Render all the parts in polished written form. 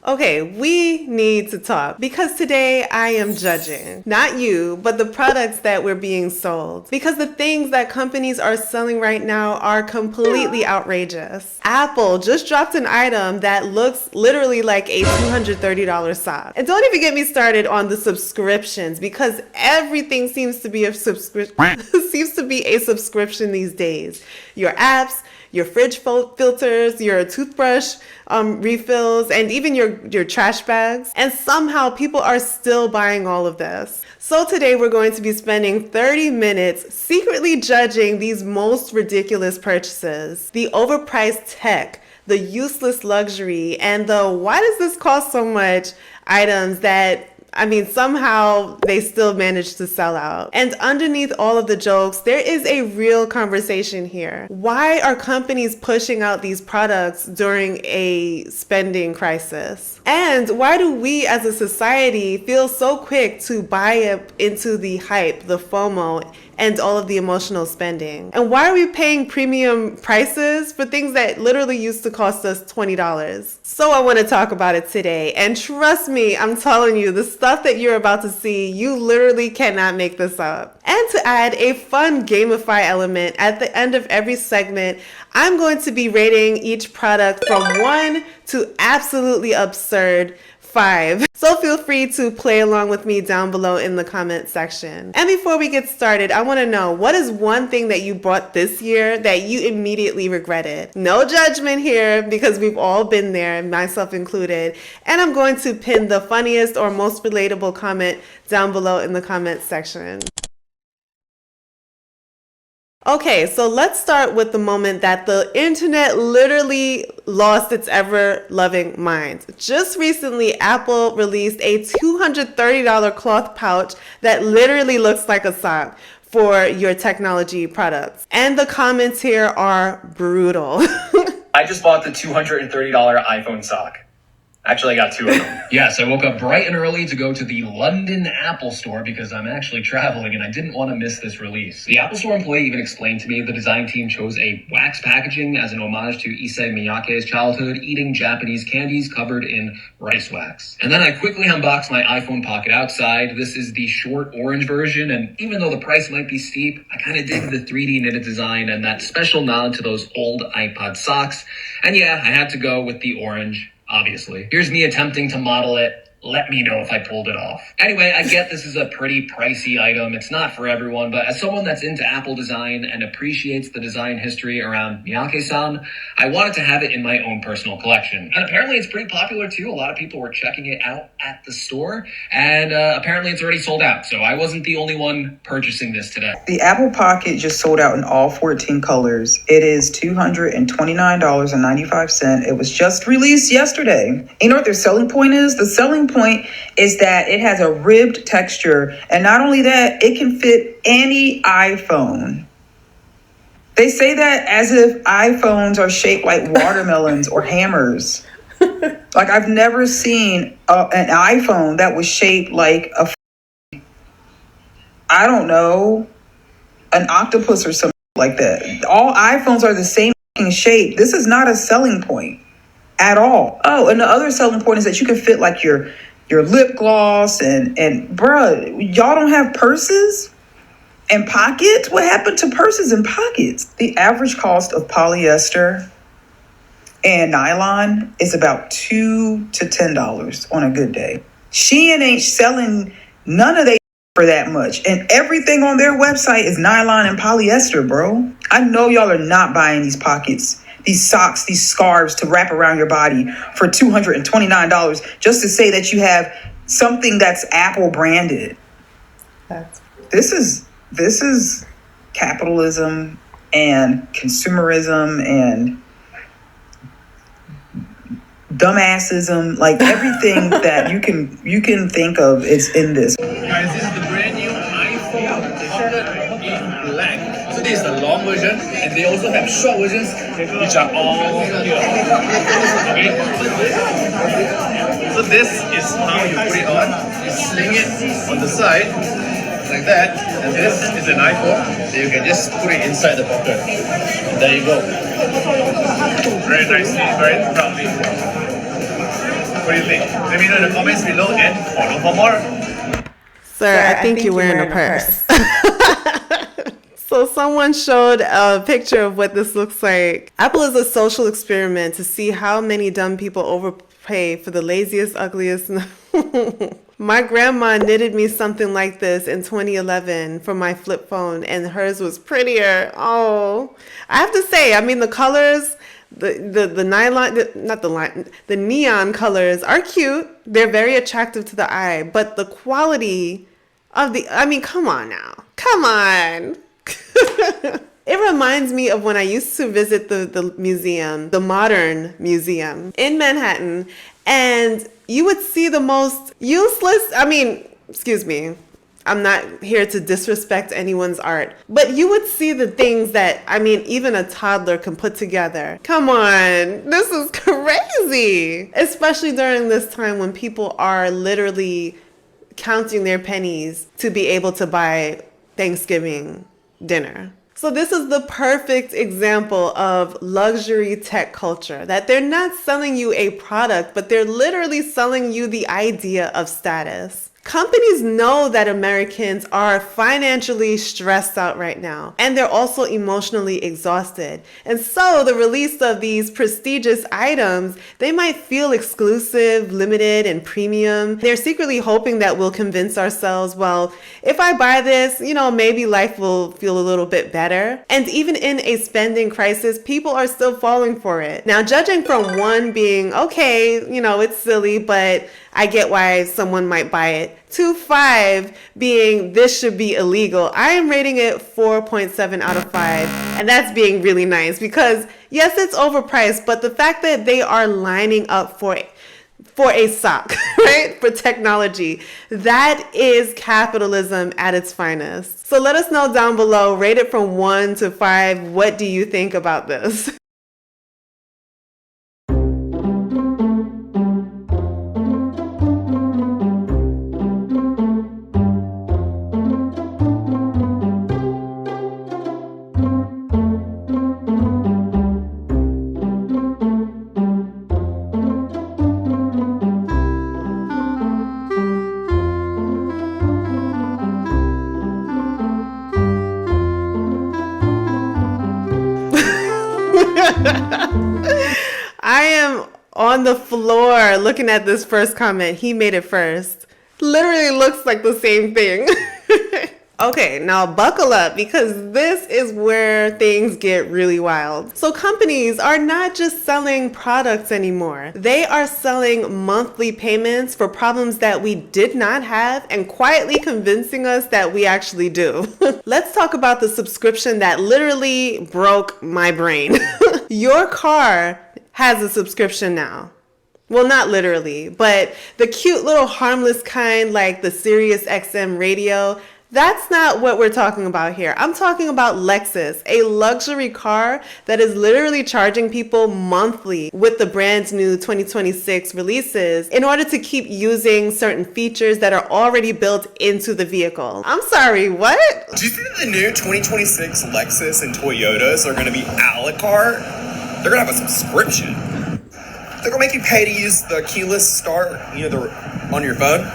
Okay, we need to talk because today I am judging, not you, but the products that we're being sold. Because the things that companies are selling right now are completely outrageous. Apple just dropped an item that looks literally like a $230 sock. And don't even get me started on the subscriptions because everything seems to be a subscription these days. Your apps, your fridge filters, your toothbrush refills, and even your trash bags. And somehow people are still buying all of this. So today we're going to be spending 30 minutes secretly judging these most ridiculous purchases. The overpriced tech, the useless luxury, and the why does this cost so much items that somehow they still manage to sell out. And underneath all of the jokes, there is a real conversation here. Why are companies pushing out these products during a spending crisis? And why do we as a society feel so quick to buy into the hype, the FOMO, and all of the emotional spending? And why are we paying premium prices for things that literally used to cost us $20? So I want to talk about it today. And trust me, I'm telling you, the stuff that you're about to see, you literally cannot make this up. And to add a fun gamify element at the end of every segment, I'm going to be rating each product from 1 to absolutely absurd 5. So feel free to play along with me down below in the comment section. And before we get started, I want to know, what is one thing that you bought this year that you immediately regretted? No judgment here because we've all been there, myself included. And I'm going to pin the funniest or most relatable comment down below in the comment section. Okay, so let's start with the moment that the internet literally lost its ever-loving mind. Just recently, Apple released a $230 cloth pouch that literally looks like a sock for your technology products. And the comments here are brutal. I just bought the $230 iPhone sock. Actually, I got 2 of them. Yes, I woke up bright and early to go to the London Apple Store because I'm actually traveling and I didn't want to miss this release. The Apple Store employee even explained to me the design team chose a wax packaging as an homage to Issei Miyake's childhood, eating Japanese candies covered in rice wax. And then I quickly unboxed my iPhone Pocket outside. This is the short orange version, and even though the price might be steep, I kind of dig the 3D knitted design and that special nod to those old iPod socks. And yeah, I had to go with the orange. Obviously. Here's me attempting to model it. Let me know if I pulled it off. Anyway, I get this is a pretty pricey item. It's not for everyone, but as someone that's into Apple design and appreciates the design history around Miyake-san, I wanted to have it in my own personal collection. And apparently it's pretty popular too. A lot of people were checking it out at the store, and apparently it's already sold out. So I wasn't the only one purchasing this today. The Apple Pocket just sold out in all 14 colors. It is $229.95. It was just released yesterday. You know what their selling point is? The selling point is that it has a ribbed texture, and not only that, it can fit any iPhone. They say that as if iPhones are shaped like watermelons or hammers. Like, I've never seen an iPhone that was shaped like I don't know, an octopus or something like that. All iPhones are the same shape. This is not a selling point at all. Oh, and the other selling point is that you can fit like your lip gloss and bruh, y'all don't have purses and pockets? What happened to purses and pockets? The average cost of polyester and nylon is about $2 to $10 on a good day. Shein ain't selling none of they for that much, and everything on their website is nylon and polyester, bro. I know y'all are not buying these pockets, these socks, these scarves to wrap around your body for $229 just to say that you have something that's Apple branded. This is capitalism and consumerism and dumbassism. Like, everything that you can think of is in this. Guys, this is the brand new iPhone in black. So this is the long version, and they also have short versions, which are all here. Okay. So this is how you put it on. You sling it on the side like that, and this is an iPhone. So you can just put it inside the pocket. And there you go. Very nicely, very proudly. What do you think? Let me know in the comments below and follow for more. Sir, I think you're wearing a purse. So someone showed a picture of what this looks like. Apple is a social experiment to see how many dumb people overpay for the laziest, ugliest. My grandma knitted me something like this in 2011 for my flip phone, and hers was prettier. Oh, I have to say, I mean, the colors, the nylon, the neon colors are cute. They're very attractive to the eye, but the quality of I mean, come on now. Come on. It reminds me of when I used to visit the museum, the Modern Museum in Manhattan, and you would see the most useless, I mean, excuse me, I'm not here to disrespect anyone's art, but you would see the things that, I mean, even a toddler can put together. Come on, this is crazy, especially during this time when people are literally counting their pennies to be able to buy Thanksgiving dinner. So this is the perfect example of luxury tech culture, that they're not selling you a product, but they're literally selling you the idea of status. Companies know that Americans are financially stressed out right now, and they're also emotionally exhausted. And so the release of these prestigious items, they might feel exclusive, limited, and premium. They're secretly hoping that we'll convince ourselves, well, if I buy this, you know, maybe life will feel a little bit better. And even in a spending crisis, people are still falling for it. Now, judging from one being, okay, you know, it's silly, but I get why someone might buy it, to 5 being this should be illegal, I am rating it 4.7 out of 5. And that's being really nice because yes, it's overpriced, but the fact that they are lining up for a sock, right? For technology, that is capitalism at its finest. So let us know down below, rate it from 1 to 5. What do you think about this? I am on the floor looking at this first comment. He made it first. Literally looks like the same thing. Okay, now buckle up because this is where things get really wild. So companies are not just selling products anymore. They are selling monthly payments for problems that we did not have and quietly convincing us that we actually do. Let's talk about the subscription that literally broke my brain. Your car has a subscription now. Well, not literally, but the cute little harmless kind like the Sirius XM radio, that's not what we're talking about here. I'm talking about Lexus, a luxury car that is literally charging people monthly with the brand new 2026 releases in order to keep using certain features that are already built into the vehicle. I'm sorry, what? Do you think that the new 2026 Lexus and Toyotas are going to be a la carte? They're going to have a subscription. They're going to make you pay to use the keyless start, on your phone.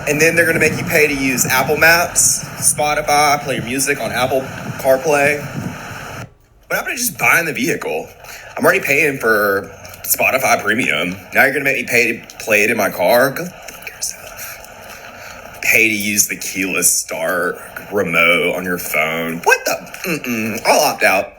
And then they're going to make you pay to use Apple Maps, Spotify, play your music on Apple CarPlay. What happened to just buying the vehicle? I'm already paying for Spotify Premium. Now you're going to make me pay to play it in my car? Go fuck yourself. Pay to use the keyless start remote on your phone. What the? I'll opt out.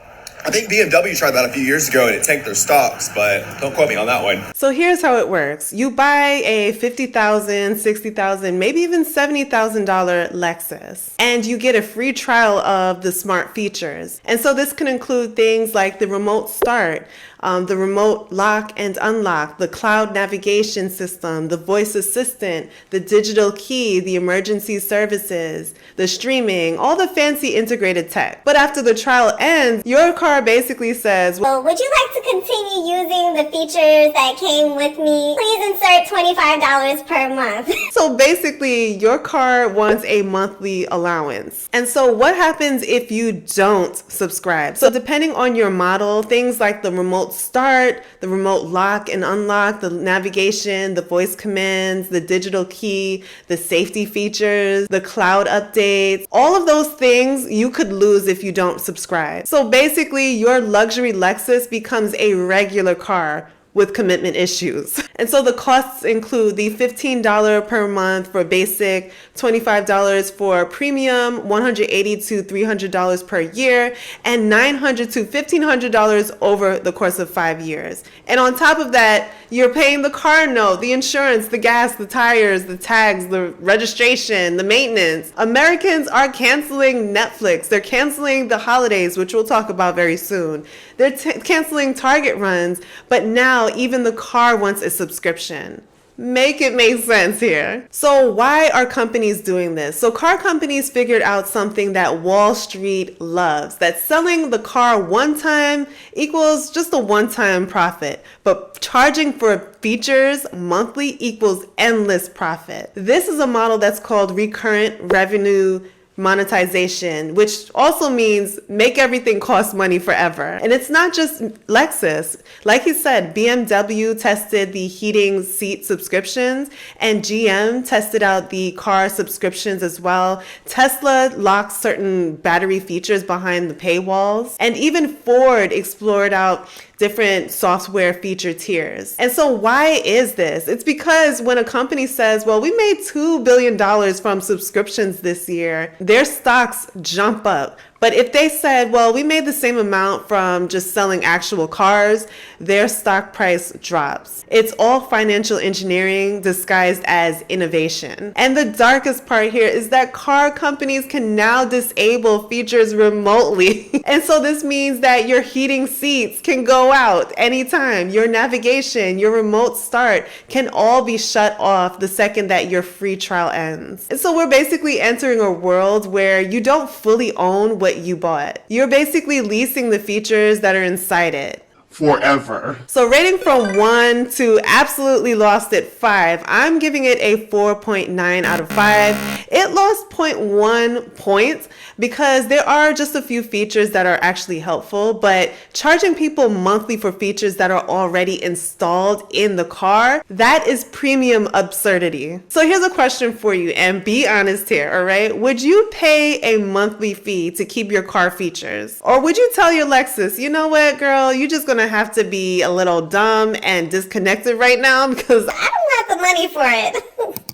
I think BMW tried that a few years ago and it tanked their stocks, but don't quote me on that one. So here's how it works. You buy a $50,000, $60,000, maybe even $70,000 Lexus, and you get a free trial of the smart features. And so this can include things like the remote start, the remote lock and unlock, the cloud navigation system, the voice assistant, the digital key, the emergency services, the streaming, all the fancy integrated tech. But after the trial ends, your car basically says, well, would you like to continue using the features that came with me? Please insert $25 per month. So basically, your car wants a monthly allowance. And so what happens if you don't subscribe? So depending on your model, things like the remote remote start, the remote lock and unlock, the navigation, the voice commands, the digital key, the safety features, the cloud updates. All of those things you could lose if you don't subscribe. So basically, your luxury Lexus becomes a regular car with commitment issues. And so the costs include the $15 per month for basic, $25 for premium, $180 to $300 per year, and $900 to $1,500 over the course of 5 years. And on top of that, you're paying the car note, the insurance, the gas, the tires, the tags, the registration, the maintenance. Americans are canceling Netflix. They're canceling the holidays, which we'll talk about very soon. They're canceling Target runs, but now even the car wants a subscription. Make it make sense here. So why are companies doing this? So car companies figured out something that Wall Street loves, that selling the car one time equals just a one-time profit, but charging for features monthly equals endless profit. This is a model that's called recurrent revenue monetization, which also means make everything cost money forever. And it's not just Lexus. Like he said, BMW tested the heating seat subscriptions, and GM tested out the car subscriptions as well. Tesla locked certain battery features behind the paywalls, and even Ford explored out different software feature tiers. And so why is this? It's because when a company says, well, we made $2 billion from subscriptions this year, their stocks jump up. But if they said, well, we made the same amount from just selling actual cars, their stock price drops. It's all financial engineering disguised as innovation. And the darkest part here is that car companies can now disable features remotely. And so this means that your heating seats can go out anytime. Your navigation, your remote start can all be shut off the second that your free trial ends. And so we're basically entering a world where you don't fully own what you bought. You're basically leasing the features that are inside it. Forever. So rating from 1 to absolutely lost it 5, I'm giving it a 4.9 out of 5. It lost 0.1 points because there are just a few features that are actually helpful, but charging people monthly for features that are already installed in the car, that is premium absurdity. So here's a question for you, and be honest here, all right? Would you pay a monthly fee to keep your car features? Or would you tell your Lexus, you know what, girl, you're just gonna have to be a little dumb and disconnected right now because I don't have the money for it.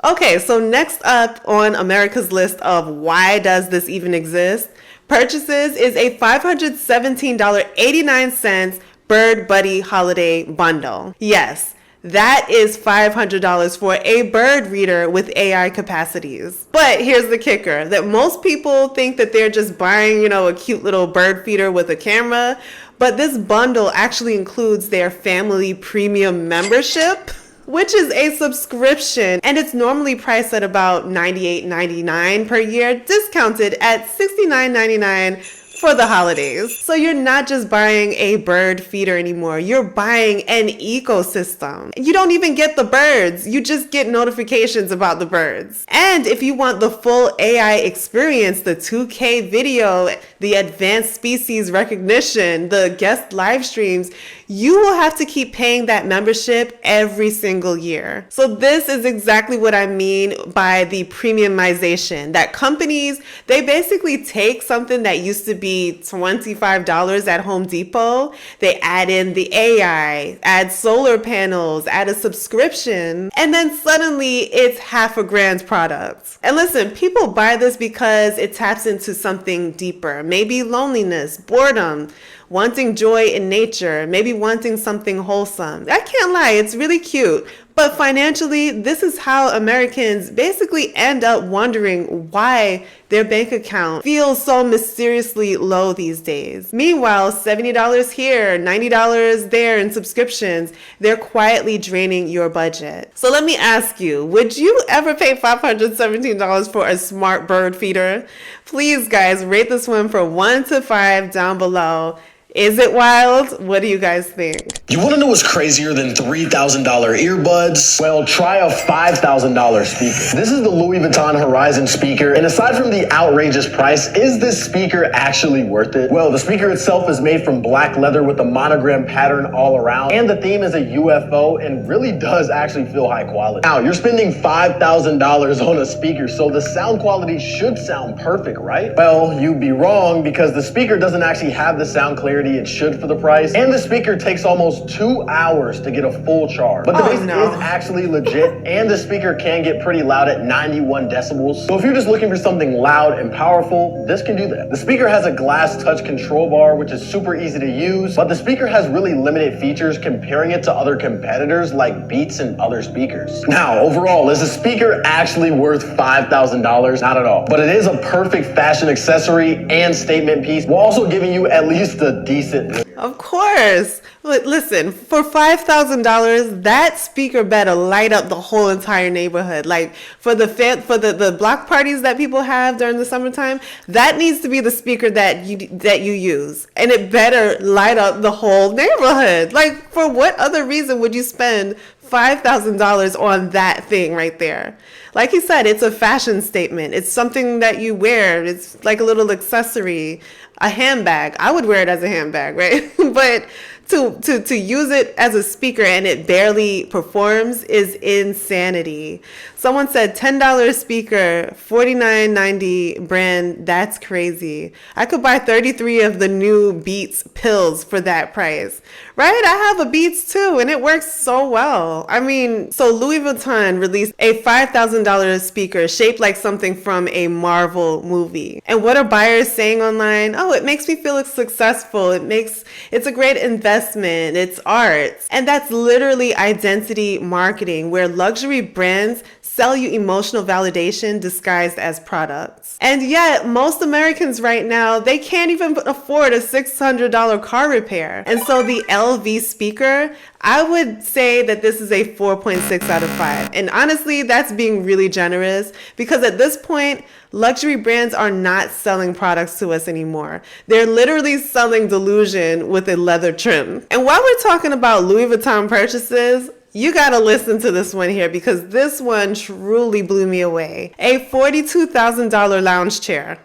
Okay, so next up on America's list of why does this even exist, purchases is a $517.89 Bird Buddy Holiday Bundle. Yes, that is $500 for a bird reader with AI capacities. But here's the kicker, that most people think that they're just buying, a cute little bird feeder with a camera, but this bundle actually includes their family premium membership, which is a subscription, and it's normally priced at about $98.99 per year, discounted at $69.99 for the holidays. So you're not just buying a bird feeder anymore, you're buying an ecosystem. You don't even get the birds, you just get notifications about the birds. And if you want the full AI experience, the 2K video, the advanced species recognition, the guest live streams, you will have to keep paying that membership every single year. So this is exactly what I mean by the premiumization, that companies, they basically take something that used to be $25 at Home Depot, they add in the AI, add solar panels, add a subscription, and then suddenly it's half a grand product. And listen, people buy this because it taps into something deeper, maybe loneliness, boredom, wanting joy in nature, maybe wanting something wholesome. I can't lie, it's really cute. But financially, this is how Americans basically end up wondering why their bank account feels so mysteriously low these days. Meanwhile, $70 here, $90 there in subscriptions, they're quietly draining your budget. So let me ask you, would you ever pay $517 for a smart bird feeder? Please, guys, rate this one from 1 to 5 down below. Is it wild? What do you guys think? You want to know what's crazier than $3,000 earbuds? Well, try a $5,000 speaker. This is the Louis Vuitton Horizon speaker, and aside from the outrageous price, is this speaker actually worth it? Well, the speaker itself is made from black leather with a monogram pattern all around, and the theme is a UFO and really does actually feel high quality. Now, you're spending $5,000 on a speaker, so the sound quality should sound perfect, right? Well, you'd be wrong, because the speaker doesn't actually have the sound clarity it should for the price, and the speaker takes almost 2 hours to get a full charge. But the bass is actually legit, and the speaker can get pretty loud at 91 decibels. So if you're just looking for something loud and powerful, this can do that. The speaker has a glass touch control bar, which is super easy to use, but the speaker has really limited features comparing it to other competitors like Beats and other speakers. Now, overall, is the speaker actually worth $5,000? Not at all. But it is a perfect fashion accessory and statement piece, while also giving you at least a decent. Of course. Listen, for $5,000, that speaker better light up the whole entire neighborhood. Like for the block parties that people have during the summertime, that needs to be the speaker that you use, and it better light up the whole neighborhood. Like, for what other reason would you spend $5,000 on that thing right there? Like he said, it's a fashion statement. It's something that you wear. It's like a little accessory, a handbag. I would wear it as a handbag, right? But to use it as a speaker and it barely performs is insanity. Someone said $10 speaker, $49.90 brand. That's crazy. I could buy 33 of the new Beats pills for that price, right? I have a Beats too, and it works so well. I mean, so Louis Vuitton released a $5,000 speaker shaped like something from a Marvel movie. And what are buyers saying online? Oh, it makes me feel successful. It's a great investment. It's art. And that's literally identity marketing, where luxury brands sell you emotional validation disguised as products. And yet, most Americans right now, they can't even afford a $600 car repair. And so the LV speaker, I would say that this is a 4.6 out of 5. And honestly, that's being really generous, because at this point, luxury brands are not selling products to us anymore. They're literally selling delusion with a leather trim. And while we're talking about Louis Vuitton purchases, you gotta listen to this one here, because this one truly blew me away. A $42,000 lounge chair.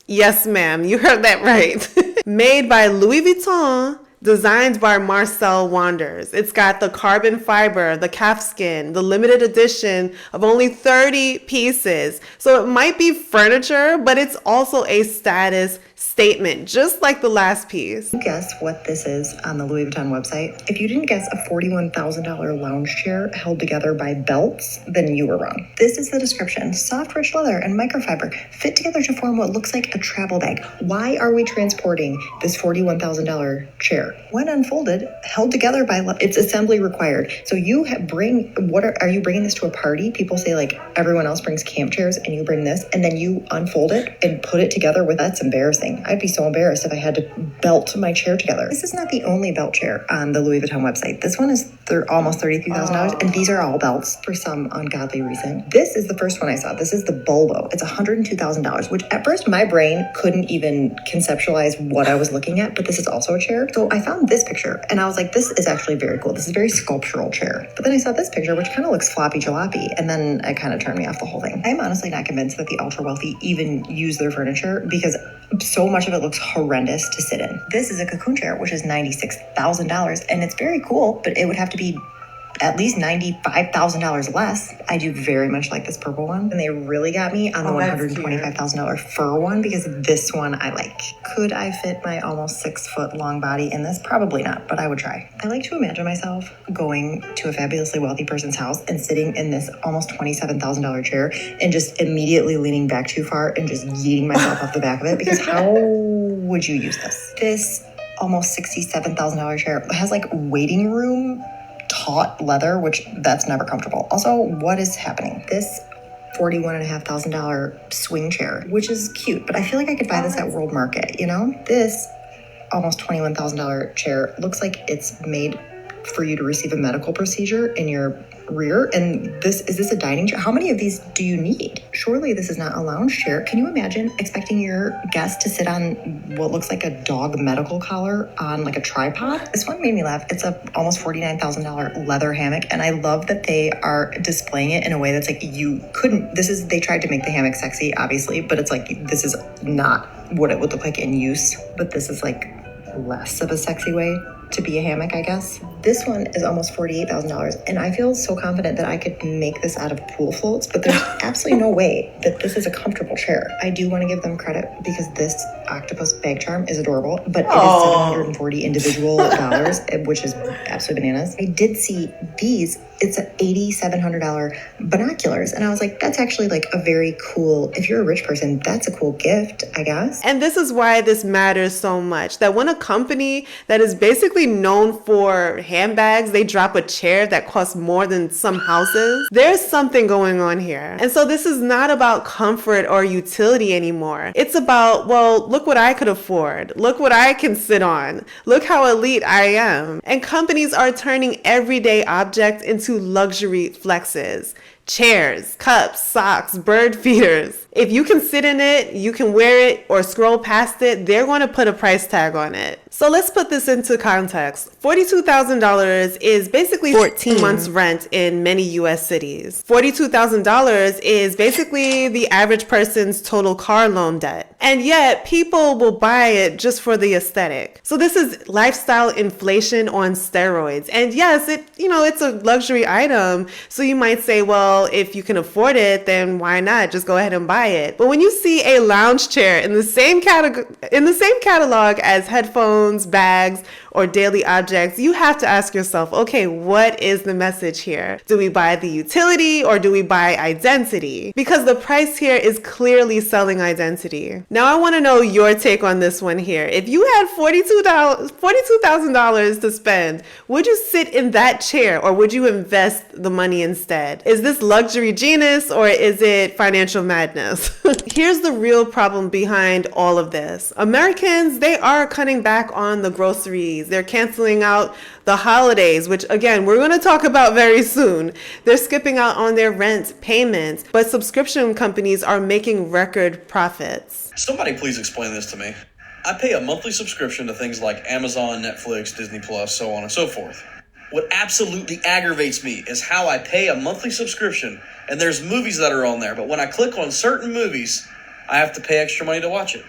Yes, ma'am, you heard that right. Made by Louis Vuitton, designed by Marcel Wanders. It's got the carbon fiber, the calfskin, the limited edition of only 30 pieces. So it might be furniture, but it's also a status statement, just like the last piece. Guess what this is on the Louis Vuitton website? If you didn't guess a $41,000 lounge chair held together by belts, then you were wrong. This is the description. Soft, rich leather and microfiber fit together to form what looks like a travel bag. Why are we transporting this $41,000 chair? When unfolded, held together by, it's assembly required. So you are you bringing this to a party? People say like everyone else brings camp chairs and you bring this, and then you unfold it and put it together with, that's embarrassing. I'd be so embarrassed if I had to belt my chair together. This is not the only belt chair on the Louis Vuitton website. This one is almost $33,000, and these are all belts for some ungodly reason. This is the first one I saw. This is the Bolo. It's $102,000, which at first my brain couldn't even conceptualize what I was looking at, but this is also a chair. So I found this picture and I was like, this is actually very cool. This is a very sculptural chair. But then I saw this picture, which kind of looks floppy jalopy, and then it kind of turned me off the whole thing. I'm honestly not convinced that the ultra wealthy even use their furniture, because so much of it looks horrendous to sit in. This is a cocoon chair, which is $96,000, and it's very cool, but it would have to be at least $95,000 less. I do very much like this purple one, and they really got me on the $125,000 fur one, because this one I like. Could I fit my almost 6 foot long body in this? Probably not, but I would try. I like to imagine myself going to a fabulously wealthy person's house and sitting in this almost $27,000 chair and just immediately leaning back too far and just yeeting myself off the back of it, because how would you use this? This almost $67,000 chair has like waiting room taut leather, which that's never comfortable. Also, what is happening? This $41,500 swing chair, which is cute, but I feel like I could buy this at World Market, you know? This almost $21,000 chair looks like it's made for you to receive a medical procedure in your rear. And is this a dining chair? How many of these do you need? Surely this is not a lounge chair. Can you imagine expecting your guest to sit on what looks like a dog medical collar on like a tripod? This one made me laugh. It's a almost $49,000 leather hammock. And I love that they are displaying it in a way that's like, they tried to make the hammock sexy, obviously, but it's like, this is not what it would look like in use. But this is like less of a sexy way to be a hammock, I guess. This one is almost $48,000, and I feel so confident that I could make this out of pool floats, but there's absolutely no way that this is a comfortable chair. I do want to give them credit because this octopus bag charm is adorable, but it is $740 individual dollars, which is absolutely bananas. I did see these. It's an $8,700 binoculars, and I was like, that's actually like a very cool, if you're a rich person, that's a cool gift, I guess. And this is why this matters so much, that when a company that is basically known for handbags, they drop a chair that costs more than some houses, there's something going on here. And so this is not about comfort or utility anymore. It's about, well, look what I could afford. Look what I can sit on. Look how elite I am. And companies are turning everyday objects into luxury flexes. Chairs, cups, socks, bird feeders. If you can sit in it, you can wear it or scroll past it, they're going to put a price tag on it. So let's put this into context. $42,000 is basically 14 months rent in many US cities. $42,000 is basically the average person's total car loan debt. And yet people will buy it just for the aesthetic. So this is lifestyle inflation on steroids. And yes, it's a luxury item. So you might say, well, if you can afford it, then why not? Just go ahead and buy it. But when you see a lounge chair in the same catalog as headphones, bags, or daily objects, you have to ask yourself, okay, what is the message here? Do we buy the utility or do we buy identity? Because the price here is clearly selling identity. Now I want to know your take on this one here. If you had $42,000 to spend, would you sit in that chair or would you invest the money instead? Is this luxury genius or is it financial madness? Here's the real problem behind all of this. Americans, they are cutting back on the groceries. They're canceling out the holidays, which again, we're going to talk about very soon. They're skipping out on their rent payments, but subscription companies are making record profits. Somebody please explain this to me. I pay a monthly subscription to things like Amazon, Netflix, Disney Plus, so on and so forth. What absolutely aggravates me is how I pay a monthly subscription and there's movies that are on there, but when I click on certain movies, I have to pay extra money to watch it.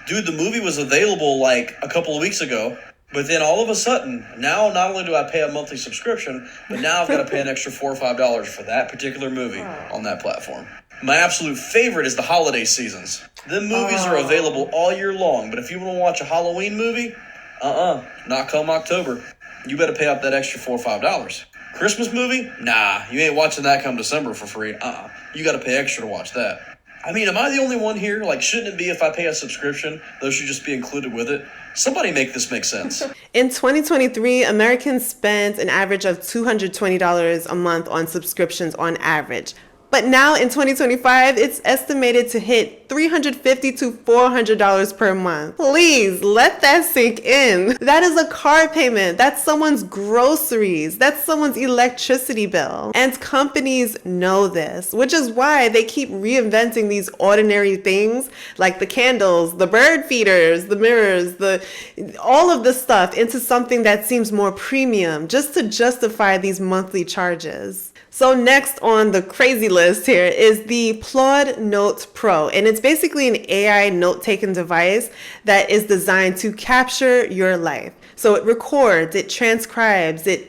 Dude, the movie was available like a couple of weeks ago, but then all of a sudden, now not only do I pay a monthly subscription, but now I've got to pay an extra $4 or $5 for that particular movie on that platform. My absolute favorite is the holiday seasons. The movies are available all year long, but if you want to watch a Halloween movie, not come October. You better pay up that extra $4 or $5. Christmas movie? Nah, you ain't watching that come December for free. You got to pay extra to watch that. I mean, am I the only one here? Like, shouldn't it be if I pay a subscription, those should just be included with it? Somebody make this make sense. In 2023, Americans spent an average of $220 a month on subscriptions on average. But now in 2025, it's estimated to hit $350 to $400 per month. Please let that sink in. That is a car payment. That's someone's groceries. That's someone's electricity bill. And companies know this, which is why they keep reinventing these ordinary things like the candles, the bird feeders, the mirrors, all of this stuff into something that seems more premium just to justify these monthly charges. So next on the crazy list here is the Claude Note Pro, and it's basically an AI note-taking device that is designed to capture your life. So it records, it transcribes, it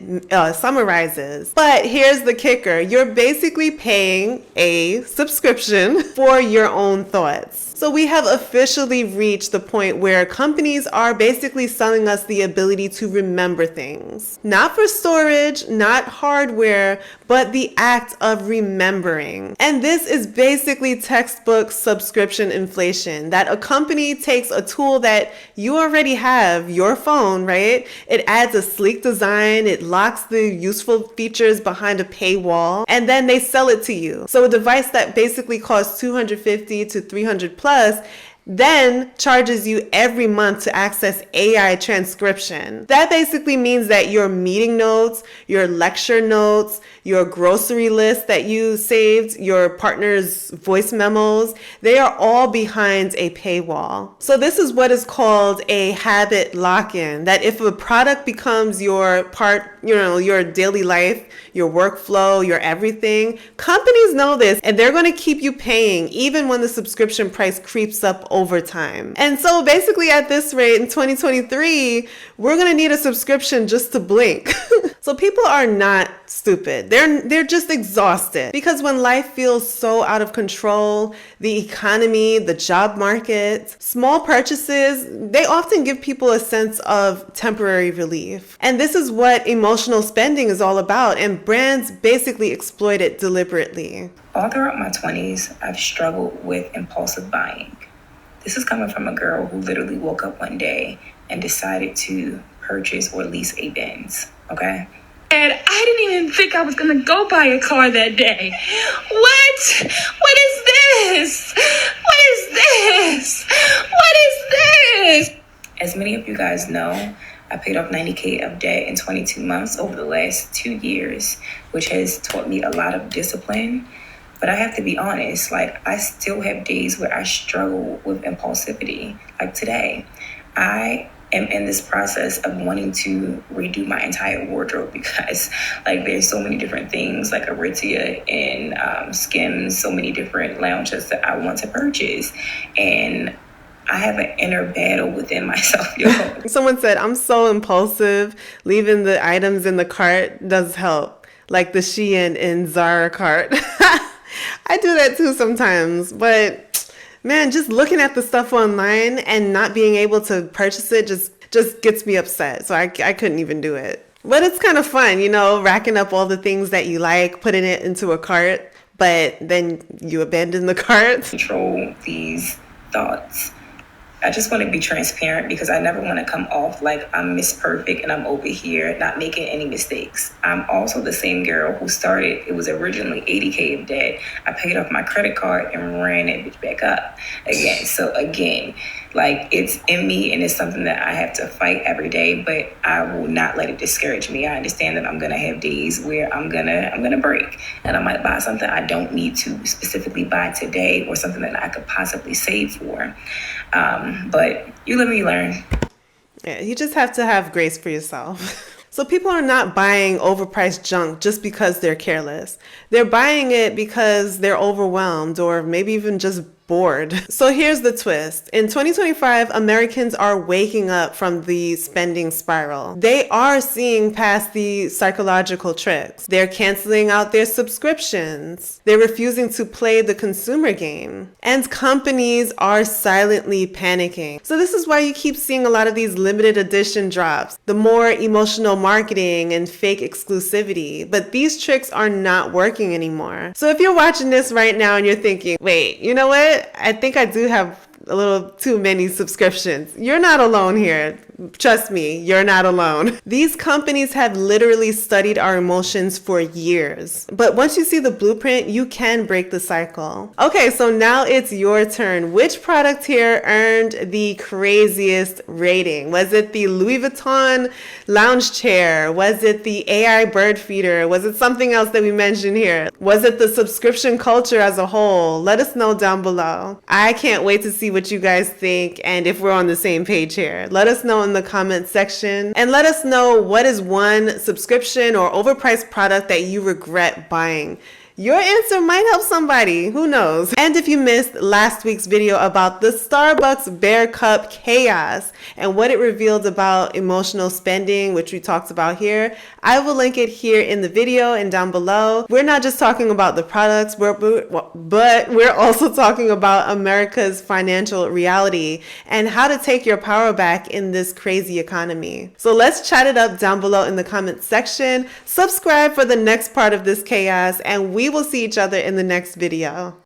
summarizes. But here's the kicker. You're basically paying a subscription for your own thoughts. So we have officially reached the point where companies are basically selling us the ability to remember things. Not for storage, not hardware, but the act of remembering. And this is basically textbook subscription inflation, that a company takes a tool that you already have, your phone, right? It adds a sleek design, it locks the useful features behind a paywall, and then they sell it to you. So a device that basically costs $250 to $300 plus then charges you every month to access AI transcription. That basically means that your meeting notes, your lecture notes, your grocery list that you saved, your partner's voice memos, they are all behind a paywall. So this is what is called a habit lock-in, that if a product becomes your part, your daily life, your workflow, your everything, companies know this and they're going to keep you paying even when the subscription price creeps up over time. And so basically at this rate in 2023, we're going to need a subscription just to blink. So people are not stupid. They're just exhausted because when life feels so out of control, the economy, the job market, small purchases, they often give people a sense of temporary relief. And this is what emotional spending is all about, and brands basically exploit it deliberately. All throughout my 20s, I've struggled with impulsive buying. This is coming from a girl who literally woke up one day and decided to purchase or lease a Benz, okay? And I didn't even think I was gonna go buy a car that day. What? What is this? What is this? What is this? As many of you guys know, I paid off $90K of debt in 22 months over the last 2 years, which has taught me a lot of discipline. But I have to be honest, I still have days where I struggle with impulsivity. Like today, I am in this process of wanting to redo my entire wardrobe because there's so many different things like Aritzia and Skims, so many different lounges that I want to purchase. And I have an inner battle within myself, yo. Someone said, I'm so impulsive. Leaving the items in the cart does help. Like the Shein and Zara cart. I do that too sometimes, but man, just looking at the stuff online and not being able to purchase it just gets me upset. So I couldn't even do it. But it's kind of fun, racking up all the things that you like, putting it into a cart, but then you abandon the cart. Control these thoughts. I just want to be transparent because I never want to come off like I'm Miss Perfect and I'm over here not making any mistakes. I'm also the same girl who started, it was originally $80K of debt. I paid off my credit card and ran that bitch back up again. So again, it's in me and it's something that I have to fight every day, but I will not let it discourage me. I understand that I'm going to have days where I'm going to break and I might buy something I don't need to specifically buy today or something that I could possibly save for. But you live and you learn. Yeah, you just have to have grace for yourself. So people are not buying overpriced junk just because they're careless. They're buying it because they're overwhelmed or maybe even just bored. So here's the twist. In 2025, Americans are waking up from the spending spiral. They are seeing past the psychological tricks. They're canceling out their subscriptions. They're refusing to play the consumer game. And companies are silently panicking. So this is why you keep seeing a lot of these limited edition drops, the more emotional marketing and fake exclusivity. But these tricks are not working anymore. So if you're watching this right now and you're thinking, wait, you know what? I think I do have a little too many subscriptions. You're not alone here. Trust me, you're not alone. These companies have literally studied our emotions for years. But once you see the blueprint, you can break the cycle. Okay, so now it's your turn. Which product here earned the craziest rating? Was it the Louis Vuitton lounge chair? Was it the AI bird feeder? Was it something else that we mentioned here? Was it the subscription culture as a whole? Let us know down below. I can't wait to see what you guys think and if we're on the same page here. Let us know in the comment section and let us know what is one subscription or overpriced product that you regret buying. Your answer might help somebody, who knows? And if you missed last week's video about the Starbucks Bear Cup chaos and what it revealed about emotional spending, which we talked about here, I will link it here in the video and down below. We're not just talking about the products, but we're also talking about America's financial reality and how to take your power back in this crazy economy. So let's chat it up down below in the comment section. Subscribe for the next part of this chaos, and we will see each other in the next video.